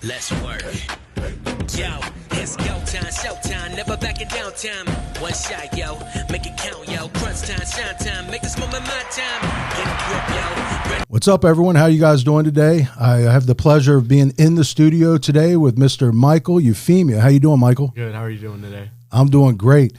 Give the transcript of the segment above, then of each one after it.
Let's work. Yo, it's go time, showtime, never backing down time. One shot, yo, make it count, yo. Crunch time, shine time, make this moment my time. Get a grip, yo. What's up, everyone? How you guys doing today? I have the pleasure of being in the studio today with Mr. Michael Eufemia. How you doing, Michael? Good. How are you doing today? I'm doing great.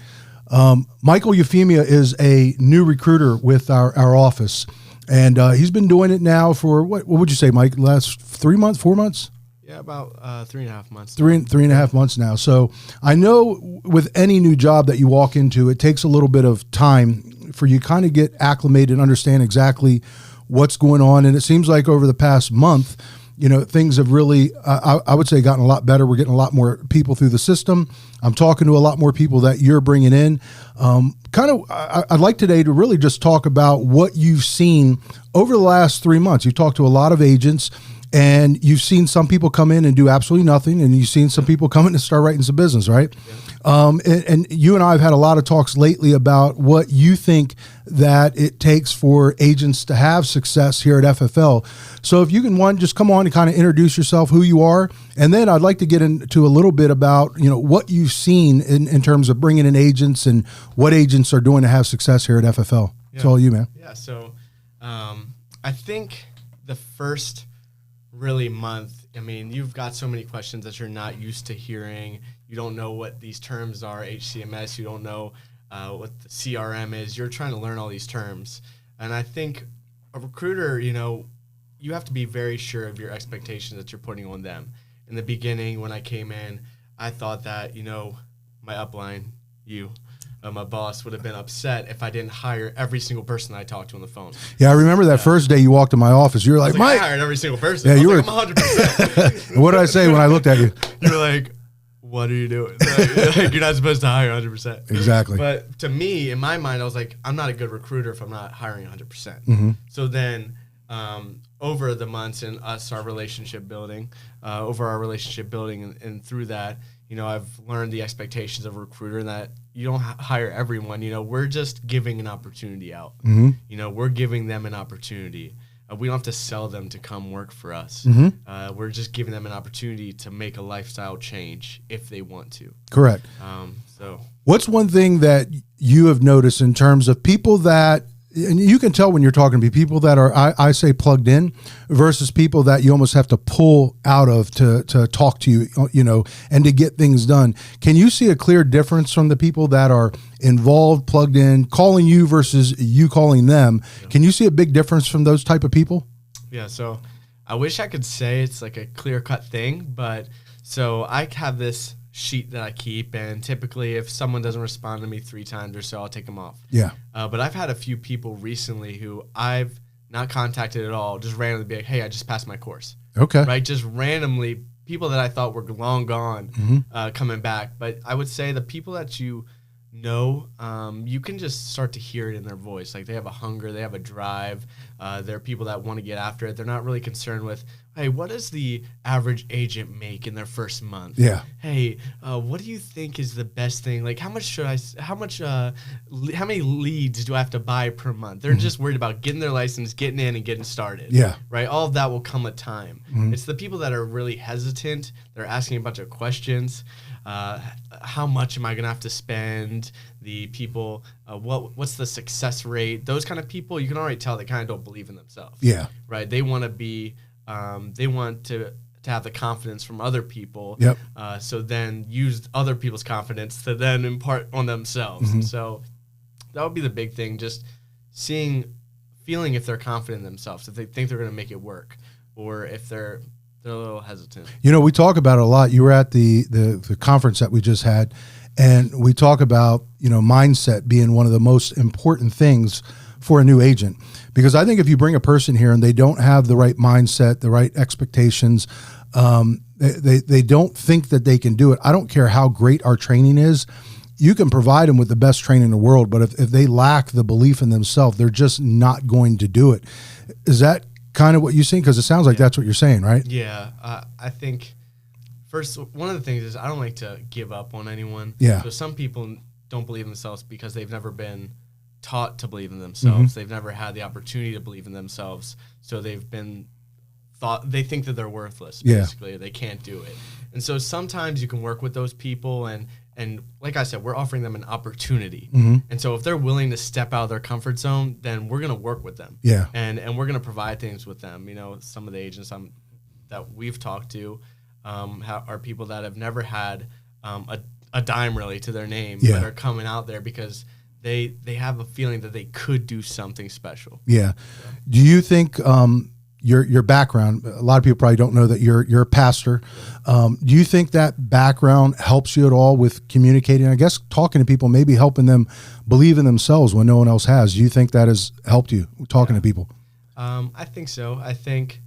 Michael Eufemia is a new recruiter with our office, and he's been doing it now for, what would you say, Mike, last 3 months, 4 months? Yeah, about 3.5 months. Three and a half months now. So I know with any new job that you walk into, it takes a little bit of time for you kind of get acclimated and understand exactly what's going on. And it seems like over the past month, you know, things have really, I would say, gotten a lot better. We're getting a lot more people through the system. I'm talking to a lot more people that you're bringing in. I'd like today to really just talk about what you've seen over the last 3 months. You've talked to a lot of agents, and you've seen some people come in and do absolutely nothing, and you've seen some people come in and start writing some business, right? Yeah. And you and I have had a lot of talks lately about what you think that it takes for agents to have success here at FFL. So if you can, just come on and kind of introduce yourself, who you are, and then I'd like to get into a little bit about, you know, what you've seen in terms of bringing in agents and what agents are doing to have success here at FFL. Yeah. It's all you, man. Yeah, so I think the first really month, I mean, you've got so many questions that you're not used to hearing. You don't know what these terms are, HCMS. You don't know what the CRM is. You're trying to learn all these terms. And I think a recruiter, you know, you have to be very sure of your expectations that you're putting on them. In the beginning, when I came in, I thought that, you know, my upline, my boss would have been upset if I didn't hire every single person I talked to on the phone. Yeah, I remember that first day you walked in my office. You were like, Mike. I hired every single person. Yeah, you were. I'm 100%. What did I say when I looked at you? You were like, what are you doing? Like, you're not supposed to hire 100%. Exactly. But to me, in my mind, I was like, I'm not a good recruiter if I'm not hiring 100%. Mm-hmm. So then over the months and our relationship building, and through that, you know, I've learned the expectations of a recruiter and that you don't hire everyone. You know, we're just giving an opportunity out. Mm-hmm. You know, we're giving them an opportunity. We don't have to sell them to come work for us. Mm-hmm. We're just giving them an opportunity to make a lifestyle change if they want to. Correct. So what's one thing that you have noticed in terms of people that, and you can tell when you're talking to people that are, I say, plugged in versus people that you almost have to pull out of to talk to you, you know, and to get things done. Can you see a clear difference from the people that are involved, plugged in, calling you versus you calling them? Yeah. Can you see a big difference from those type of people? Yeah. So I wish I could say it's like a clear-cut thing, but so I have this sheet that I keep, and typically if someone doesn't respond to me 3 times or so, I'll take them off. Yeah. But I've had a few people recently who I've not contacted at all, just randomly be like, hey, I just passed my course. Okay. Right? Just randomly, people that I thought were long gone, mm-hmm. Coming back. But I would say the people that you know, you can just start to hear it in their voice. Like, they have a hunger, they have a drive. They're people that want to get after it. They're not really concerned with, hey, what does the average agent make in their first month? Yeah. Hey, what do you think is the best thing? Like, how many leads do I have to buy per month? They're just worried about getting their license, getting in, and getting started. Yeah. Right? All of that will come with time. Mm-hmm. It's the people that are really hesitant. They're asking a bunch of questions. How much am I going to have to spend? The people, what's the success rate? Those kind of people, you can already tell they kind of don't believe in themselves. Yeah. Right? They want to be, they want to have the confidence from other people. Yep. So then use other people's confidence to then impart on themselves. Mm-hmm. And so that would be the big thing, just feeling if they're confident in themselves, if they think they're going to make it work, or if they're a little hesitant. You know, we talk about it a lot. You were at the conference that we just had, and we talk about, you know, mindset being one of the most important things for a new agent. Because I think if you bring a person here and they don't have the right mindset, the right expectations, they don't think that they can do it. I don't care how great our training is. You can provide them with the best training in the world, but if they lack the belief in themselves, they're just not going to do it. Is that kind of what you think? Because it sounds like that's what you're saying, right? Yeah. I think first, one of the things is I don't like to give up on anyone. Yeah. So some people don't believe in themselves because they've never been taught to believe in themselves. Mm-hmm. They've never had the opportunity to believe in themselves. So they've been they think that they're worthless, Yeah. basically. They can't do it. And so sometimes you can work with those people, and like I said, we're offering them an opportunity. And so if they're willing to step out of their comfort zone, then we're going to work with them. Yeah. And we're going to provide things with them. You know, some of the agents that we've talked to are people that have never had a dime really to their name, Yeah. but are coming out there because they have a feeling that they could do something special. Yeah. Do you think your background, a lot of people probably don't know that you're a pastor. Do you think that background helps you at all with communicating? I guess talking to people, maybe helping them believe in themselves when no one else has. Do you think that has helped you talking to people? I think so. I think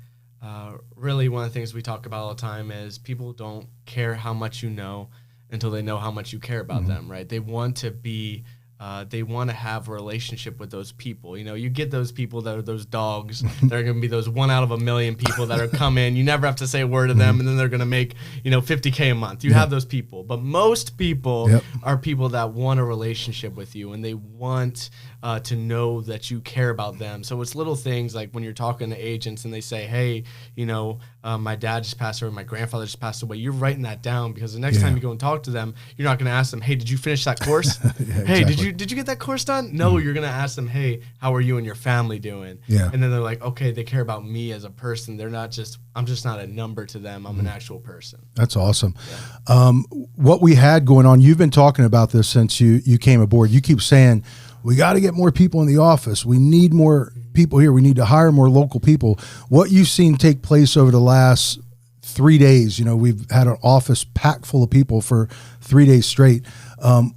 really one of the things we talk about all the time is people don't care how much you know until they know how much you care about them, right? They want to be they want to have a relationship with those people. You know, you get those people that are those dogs that are going to be those 1 out of a million people that are come in. You never have to say a word to them, and then they're going to make, $50K a month. You have those people. But most people are people that want a relationship with you, and they want to know that you care about them. So it's little things like when you're talking to agents and they say, hey, my dad just passed away, my grandfather just passed away. You're writing that down because the next time you go and talk to them, you're not going to ask them, hey, did you finish that course? Hey, exactly. did you get that course done? No, you're going to ask them, hey, how are you and your family doing? Yeah. And then they're like, okay, they care about me as a person. I'm just not a number to them. I'm an actual person. That's awesome. What we had going on, you've been talking about this since you came aboard. You keep saying, we got to get more people in the office. We need more people here. We need to hire more local people. What you've seen take place over the last 3 days, we've had an office packed full of people for 3 days straight.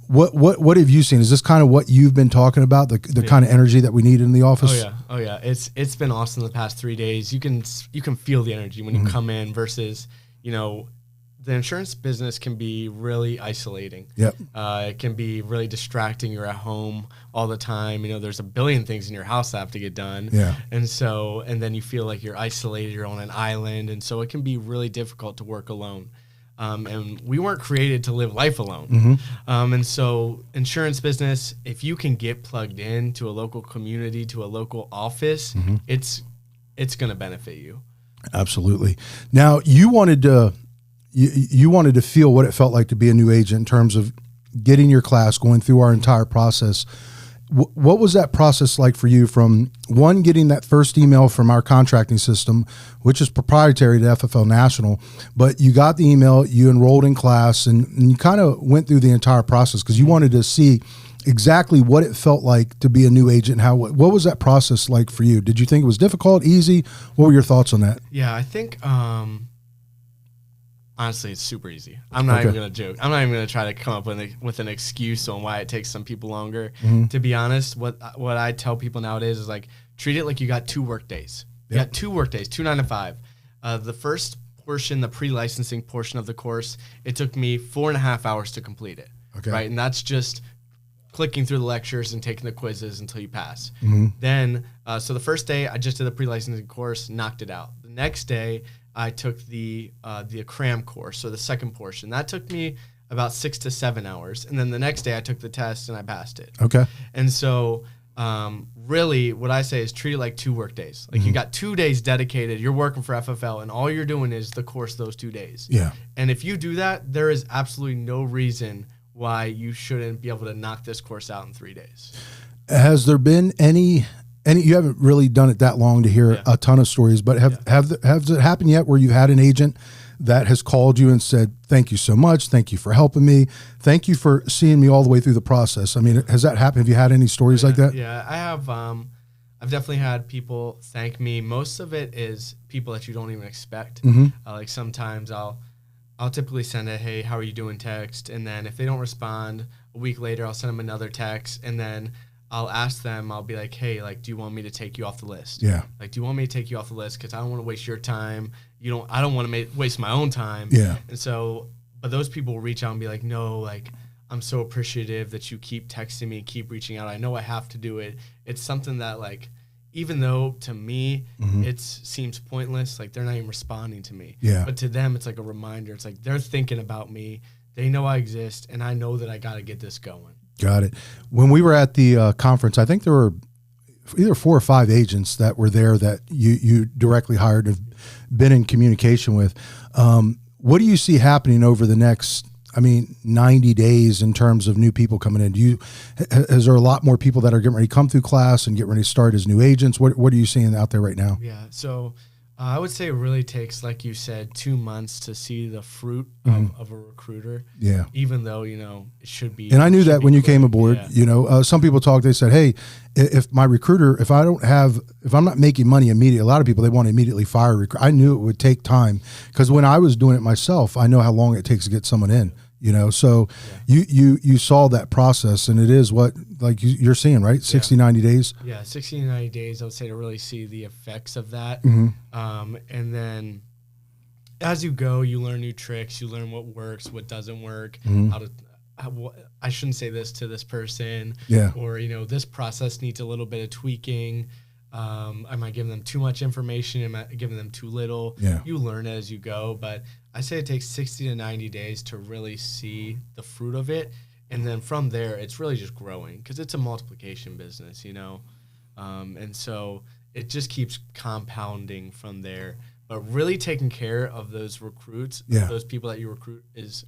What have you seen? Is this kind of what you've been talking about, the kind of energy that we need in the office? Oh yeah. It's been awesome the past 3 days. You can feel the energy when you come in versus, the insurance business can be really isolating. Yep. It can be really distracting. You're at home all the time. There's a billion things in your house that have to get done. Yeah. And then you feel like you're isolated. You're on an island. And so it can be really difficult to work alone. And we weren't created to live life alone. And so insurance business, if you can get plugged in to a local community, to a local office, it's going to benefit you. Absolutely. Now, you wanted to feel what it felt like to be a new agent in terms of getting your class, going through our entire process. What was that process like for you from one, getting that first email from our contracting system, which is proprietary to FFL National, but you got the email, you enrolled in class, and you kind of went through the entire process because you wanted to see exactly what it felt like to be a new agent. What was that process like for you? Did you think it was difficult, easy? What were your thoughts on that? Yeah, I think honestly, it's super easy. I'm not even going to joke. I'm not even going to try to come up with an excuse on why it takes some people longer. To be honest, what I tell people nowadays is like, treat it like you got 2 work days. You got 2 work days, 2 9 to 5. The first portion, the pre-licensing portion of the course, it took me 4.5 hours to complete it. Okay. Right. And that's just clicking through the lectures and taking the quizzes until you pass. Then, so the first day I just did the pre-licensing course, knocked it out. The next day I took the cram course, so the second portion. That took me about 6 to 7 hours. And then the next day I took the test and I passed it. Okay. And so really what I say is treat it like 2 work days. Like you got 2 days dedicated, you're working for FFL, and all you're doing is the course those 2 days. Yeah. And if you do that, there is absolutely no reason why you shouldn't be able to knock this course out in 3 days. Has there been any you haven't really done it that long to hear a ton of stories, but have it happened yet where you had an agent that has called you and said, thank you so much, thank you for helping me, thank you for seeing me all the way through the process? I mean, has that happened? Have you had any stories like that? Yeah, I have. I've definitely had people thank me. Most of it is people that you don't even expect. Like sometimes I'll typically send a, hey, how are you doing text, and then if they don't respond, a week later I'll send them another text, and then I'll ask them, I'll be like, hey, like, do you want me to take you off the list? Yeah. Like, do you want me to take you off the list? Because I don't want to waste your time. I don't want to waste my own time. Yeah. And so, but those people will reach out and be like, no, like, I'm so appreciative that you keep texting me, keep reaching out. I know I have to do it. It's something that, like, even though to me it seems pointless, like they're not even responding to me. Yeah. But to them, it's like a reminder. It's like they're thinking about me. They know I exist, and I know that I got to get this going. Got it. When we were at the conference, I think there were either 4 or 5 agents that were there that you directly hired and have been in communication with. What do you see happening over the next, 90 days in terms of new people coming in? Is there a lot more people that are getting ready to come through class and get ready to start as new agents? What are you seeing out there right now? Yeah. So I would say it really takes, like you said, 2 months to see the fruit of a recruiter. Yeah. Even though, it should be. And I knew that when you came aboard, yeah. Some people talk, they said, hey, if my recruiter, if I'm not making money immediately, a lot of people, they want to immediately fire a recruiter. I knew it would take time because when I was doing it myself, I know how long it takes to get someone in, so yeah. you saw that process, and it is what, like you're seeing, right? 60, 90 days. Yeah. 60 to 90 days, I would say, to really see the effects of that. And then as you go, you learn new tricks, you learn what works, what doesn't work, I shouldn't say this to this person, or, this process needs a little bit of tweaking. Am I giving them too much information? Am I giving them too little? Yeah. You learn as you go, but I say it takes 60 to 90 days to really see the fruit of it. And then from there, it's really just growing because it's a multiplication business, and so it just keeps compounding from there. But really taking care of those recruits, those people that you recruit is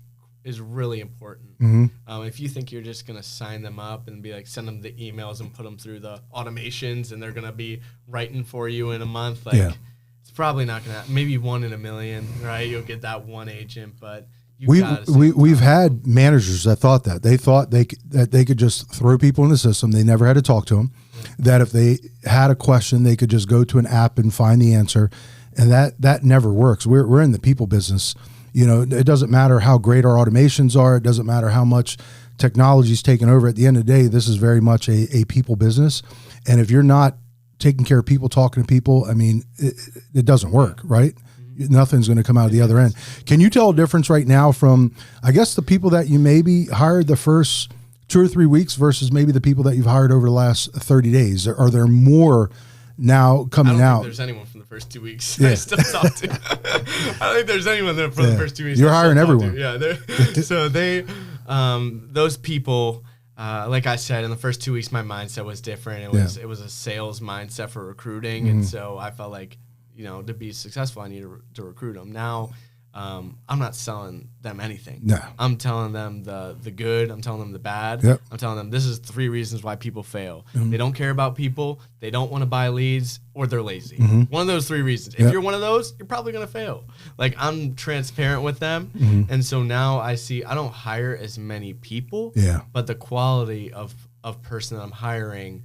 really important. If you think you're just going to sign them up and be like, send them the emails and put them through the automations and they're going to be writing for you in a month, it's probably not going to happen. Maybe 1 in a million, right? You'll get that one agent, but we've had managers that thought that they could just throw people in the system. They never had to talk to them. That if they had a question, they could just go to an app and find the answer. And that never works. We're in the people business. It doesn't matter how great our automations are. It doesn't matter how much technology's taken over. At the end of the day, this is very much a people business. And if you're not taking care of people, talking to people, it doesn't work, right? Nothing's going to come out of the other end. Can you tell a difference right now from, I guess, the people that you maybe hired the first 2 or 3 weeks versus maybe the people that you've hired over the last 30 days? Are there more now coming out? I don't think there's anyone from the first 2 weeks I still talk to. I don't think there's anyone there from the first 2 weeks. You're hiring everyone. Yeah. So those people, like I said, in the first 2 weeks, my mindset was different. It was a sales mindset for recruiting. And so I felt like, to be successful, I need to recruit them. Now, I'm not selling them anything. No. I'm telling them the good. I'm telling them the bad. Yep. I'm telling them this is 3 reasons why people fail. They don't care about people. They don't want to buy leads, or they're lazy. One of those 3 reasons. If you're one of those, you're probably going to fail. Like, I'm transparent with them. And so now I don't hire as many people, but the quality of person that I'm hiring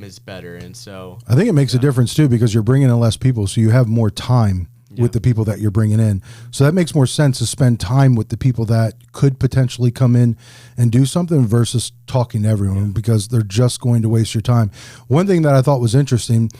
is better. And so I think it makes a difference too, because you're bringing in less people, so you have more time with the people that you're bringing in. So that makes more sense to spend time with the people that could potentially come in and do something versus talking to everyone, because they're just going to waste your time. One thing that I thought was interesting,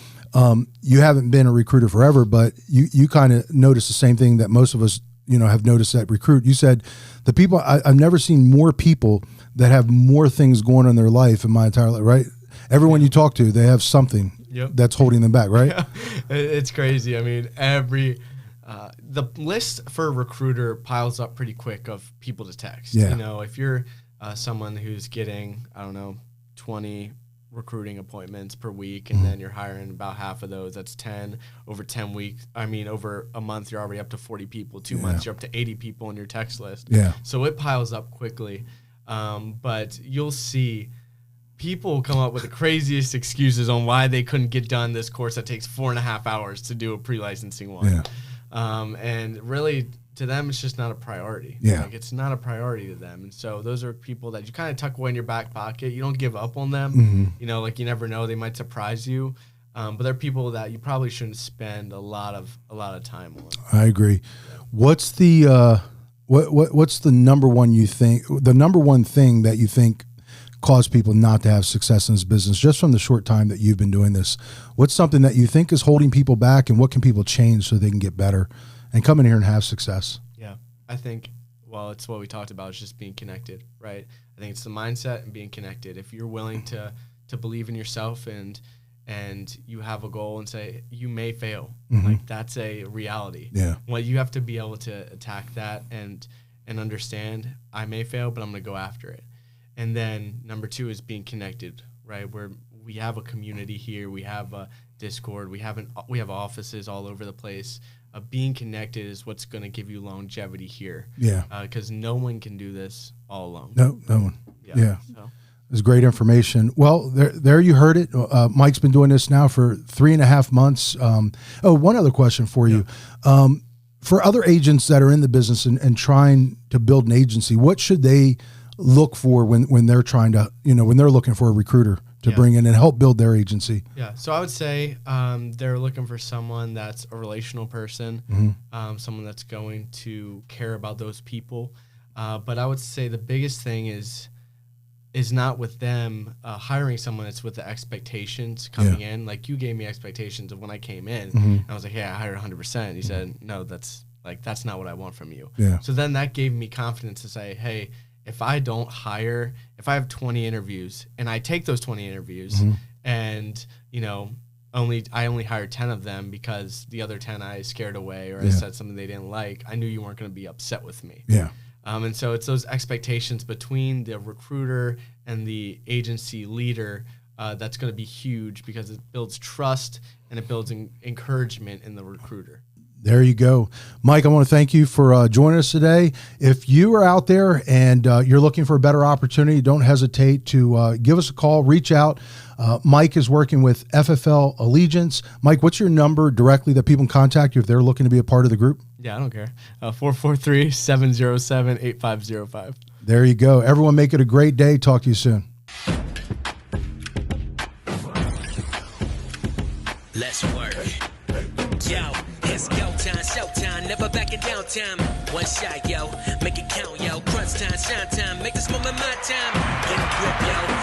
you haven't been a recruiter forever, but you kind of noticed the same thing that most of us, have noticed at Recruit. You said the people, I've never seen more people that have more things going on in their life in my entire life, right? Everyone you talk to, they have something that's holding them back, right? It's crazy. The list for a recruiter piles up pretty quick of people to text. If you're someone who's getting, 20 recruiting appointments per week, and then you're hiring about half of those, that's 10 over 10 weeks. Over a month, you're already up to 40 people. 2 months, you're up to 80 people on your text list. So it piles up quickly. But you'll see people come up with the craziest excuses on why they couldn't get done this course that takes 4.5 hours to do a pre-licensing one. And really, to them, it's just not a priority. It's not a priority to them. And so those are people that you kind of tuck away in your back pocket. You don't give up on them. You never know, they might surprise you. But they're people that you probably shouldn't spend a lot of time on. I agree. What's the what's the number one thing that you think cause people not to have success in this business, just from the short time that you've been doing this? What's something that you think is holding people back, and what can people change so they can get better and come in here and have success? I think, it's what we talked about, is just being connected, right? I think it's the mindset and being connected. If you're willing to believe in yourself and you have a goal and say, you may fail, that's a reality. Well, you have to be able to attack that and understand, I may fail, but I'm going to go after it. And then number 2 is being connected, right? we have a community here. We have a Discord. We have offices all over the place. Being connected is what's going to give you longevity here. Yeah. Because no one can do this all alone. No one. Yeah. So. It's great information. Well, there you heard it. Mike's been doing this now for 3.5 months. One other question for you. For other agents that are in the business and trying to build an agency, what should they look for when they're trying to, when they're looking for a recruiter to bring in and help build their agency? Yeah. So I would say they're looking for someone that's a relational person, someone that's going to care about those people. But I would say the biggest thing is not with them hiring someone. It's with the expectations coming in. Like you gave me expectations of when I came in. And I was like, yeah, I hired 100%. You said, no, that's not what I want from you. Yeah. So then that gave me confidence to say, hey, if I have 20 interviews and I take those 20 interviews and, I only hired 10 of them because the other 10 I scared away or I said something they didn't like, I knew you weren't going to be upset with me. Yeah. And so it's those expectations between the recruiter and the agency leader that's going to be huge because it builds trust and it builds encouragement in the recruiter. There you go. Mike, I want to thank you for joining us today. If you are out there and you're looking for a better opportunity, don't hesitate to give us a call, reach out. Mike is working with FFL Allegiance. Mike, what's your number directly that people can contact you if they're looking to be a part of the group? Yeah, I don't care. 443-707-8505. There you go. Everyone make it a great day. Talk to you soon. Let's work. Yo, it's go time, showtime, never backing down time. One shot, yo, make it count, yo. Crunch time, shine time, make this moment my time. Get a grip, yo.